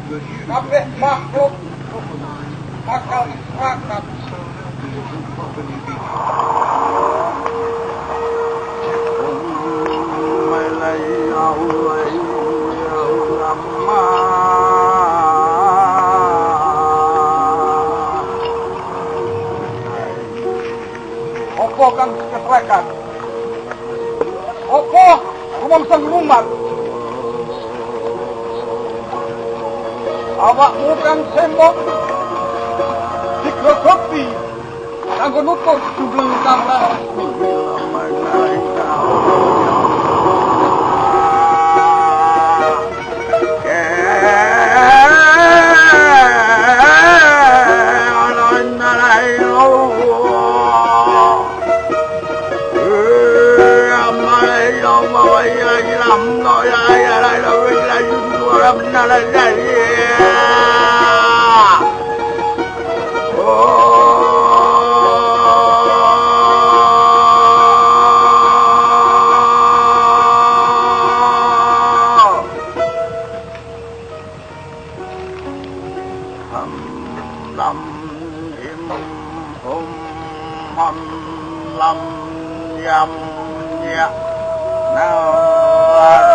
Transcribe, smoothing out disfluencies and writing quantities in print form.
kabeh makhluk bakal sepakat opo kang keselekan opo rumamsang rumat awakmu kang sembok digrogoti kanggo nutur jumlah kamar lam yam ya na